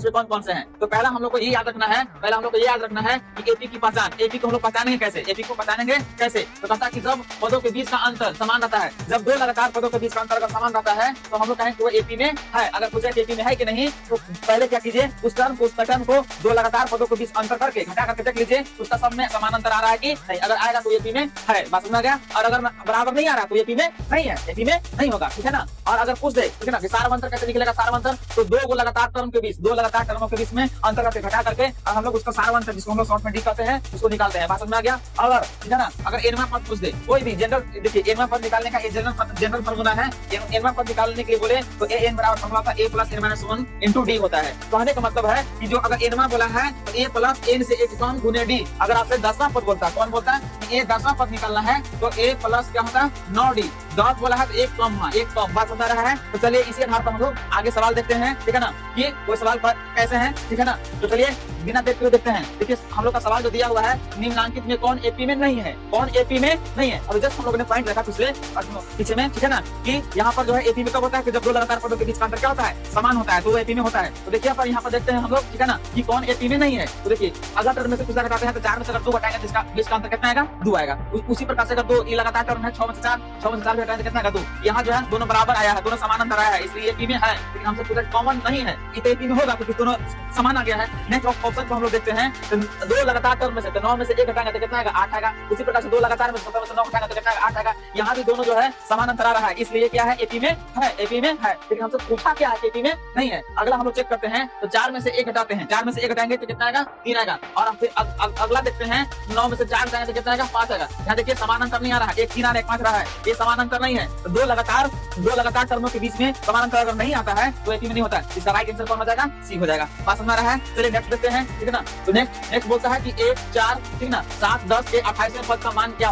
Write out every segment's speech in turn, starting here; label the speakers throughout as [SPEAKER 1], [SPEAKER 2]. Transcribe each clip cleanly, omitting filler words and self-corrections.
[SPEAKER 1] उसमें कौन कौन से हैं। तो पहला हम लोग को ये याद रखना है, कि एपी की पहचान, एपी को हम लोग पहचानेंगे कैसे, एपी को पहचानेंगे कैसे। तो कहता है कि जब पदों के बीच का अंतर समान रहता है, जब दो लगातार पदों के बीच का अंतर अगर समान रहता है तो हम लोग कहेंगे कि वो एपी में है। अगर पूछे एपी में है कि नहीं, तो पहले क्या कीजिए, उस पैटर्न को दो लगातार पदों के बीच अंतर करके घटा करके देख लीजिए उसका सब में समान अंतर आ रहा है कि नहीं। अगर आएगा तो एपी में है, बात समझ गया। और अगर बराबर नहीं आ रहा तो एपी में नहीं है, एपी में नहीं होगा, ठीक है ना। और अगर पूछ दे, ठीक है ना, कि सारवंतर कैसे निकलेगा, सारवंतर तो दो लगातार टर्म के बीच, दो लगातार टर्मों के बीच में अंतर करके घटा करके और हम लोग उसका सारवंतर, जिसको हम लोग शॉर्ट में डी कहते हैं, उसको निकालते हैं। बात समझ में आ गया। अगर ठीक है ना, अगर एनवा पद पूछ दे, कोई भी जनरल, देखिए एनवा पद निकालने का जनरल फार्मूला है। एनवा पद निकालने के लिए बोले तो ए एन बराबर फार्मूला था a plus n minus 1 into D होता है। कहने का मतलब है कि जो अगर एनवा बोला है तो a प्लस n से एक कम गुने डी। अगर आपसे 10वां पद बोलता है, कौन बोलता है कि ये 10वां पद निकालना है तो a प्लस क्या होता है 9d। 10 बोला है तो एक कम हुआ, एक कम। बात समझ रहा है। तो चलिए इसी आधार पर हम लोग आगे सवाल देखते हैं, ठीक है ना, कि कोई सवाल पर कैसे हैं, ठीक है ना। तो चलिए बिना देखते हुए देखते हैं। देखिए हम लोग का सवाल जो दिया हुआ है, निम्नलिखित में कौन एपी में नहीं है, कौन एपी में नहीं है। अब जस्ट हम लोगों ने पॉइंट रखा पिछले पीछे में, ठीक है ना, कि यहाँ पर जो है एपी में कब होता है कि जब दो लगातार पदों के बीच का अंतर क्या होता है, समान होता है, तो वो एपी में होता है। तो देखिए पर यहाँ पर देखते हैं हम लोग, ठीक है ना, कि कौन एपी में नहीं है। तो देखिए अगर टर्म में से कुछ घटाते हैं तो 4 में से अगर 2 घटाएंगे तो इसका बीच का अंतर कितना आएगा, 2 आएगा। उसी प्रकार से अगर 2 ये लगातार टर्म है, 6 में से 4 भी हटाएंगे तो कितना आएगा, 2। यहाँ जो है दोनों बराबर आया है, दोनों समान अंतर आया है, इसलिए एपी में है। लेकिन हमसे पूछा कॉमन नहीं है, एपी में होगा क्योंकि दोनों समान आ गया है। नेक्स्ट ऑप्शन को हम लोग देखते हैं। तो 2 लगातार टर्म में से, तो 9 में से 1 घटाएंगे तो कितना आएगा, 8 आएगा। उसी प्रकार से 2 लगातार में से 17 में से 9 घटाएंगे तो कितना आएगा, 8 आएगा। यहाँ भी दोनों जो है समान अंतर आ रहा है, इसलिए क्या है, एपी में है, एपी में है। लेकिन हमसे पूछा क्या है, एपी में नहीं है। अगला हम लोग चेक करते हैं, तो 4 में से 1 घटाते हैं, 4 में से 1 घटाएंगे तो कितना आएगा, 3 आएगा। और फिर अगला देखते हैं, 9 में से 4 घटाएंगे तो कितना आएगा, 5 आएगा। यहाँ देखिए समान अंतर नहीं आ रहा है, 1 3 आ रहा है, 1 5 रहा है, ये समान अंतर नहीं है। तो दो लगातार टर्मों के बीच में समान अंतर अगर नहीं आता है तो एपी में नहीं होता है। इसका राइट आंसर कौन हो जाएगा, सी हो जाएगा। बात समझ रहा है। चलिए नेक्स्ट देखते हैं, ठीक है ना। तो नेक्स्ट बोलता है कि 1 4 ठीक ना 7 10 के 28वें पद का मान क्या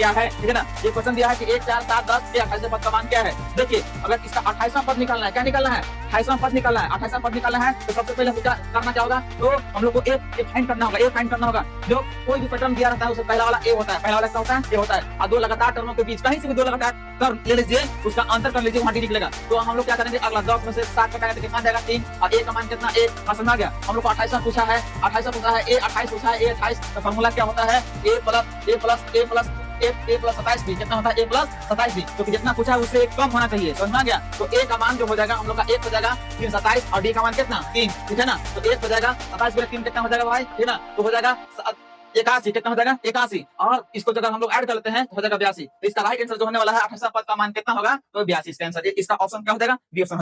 [SPEAKER 1] है, ठीक है ना। ये क्वेश्चन दिया है कि 1 4 7 10 के 28वें पद का मान क्या है। देखिए अगर इसका 28वां पद निकालना है, क्या निकालना है, 28वां पद निकालना है। 28वां पद निकालना है तो सबसे पहले क्या करना क्या होगा, तो हम लोग को ए फाइंड करना होगा, ए फाइंड करना होगा। जो कोई भी पैटर्न दिया रहता है उससे पहला वाला ए होता है, पहला वाला क्या होता है, ए होता है। और 2 लगातार टर्मों के बीच कहीं से भी 2 लगातार टर्म ले लीजिए, उसका अंतर कर लीजिए, वहां डी निकलेगा। तो हम लोग क्या करेंगे, अगला 10 में से 7 घटाएंगे तो कितना जाएगा, 3। और ए का मान कितना, 1। समझ आ गया। हम लोग को 28वां पूछा है, ए 28 पूछा है, ए 28 का फार्मूला क्या होता है, ए प्लस 27 भी कितना होता है, ए प्लस 27 भी, क्योंकि जितना पूछा है उससे 1 कम होना चाहिए। समझ में आ गया। तो ए का मान जो हो जाएगा हम लोग का 1 हो जाएगा 3 27 और डी का मान कितना 3, ठीक है ना। तो 1 हो जाएगा 27 3 कितना हो जाएगा भाई, ठीक है ना। तो हो जाएगा 81, कितना हो जाएगा 81। और इसको जब हम लोग ऐड कर लेते हैं तो हो जाएगा 82। तो इसका राइट आंसर जो होने वाला है 28वां पद का मान कितना होगा, तो 82। इसका आंसर इसका ऑप्शन क्या हो जाएगा, बी ऑप्शन।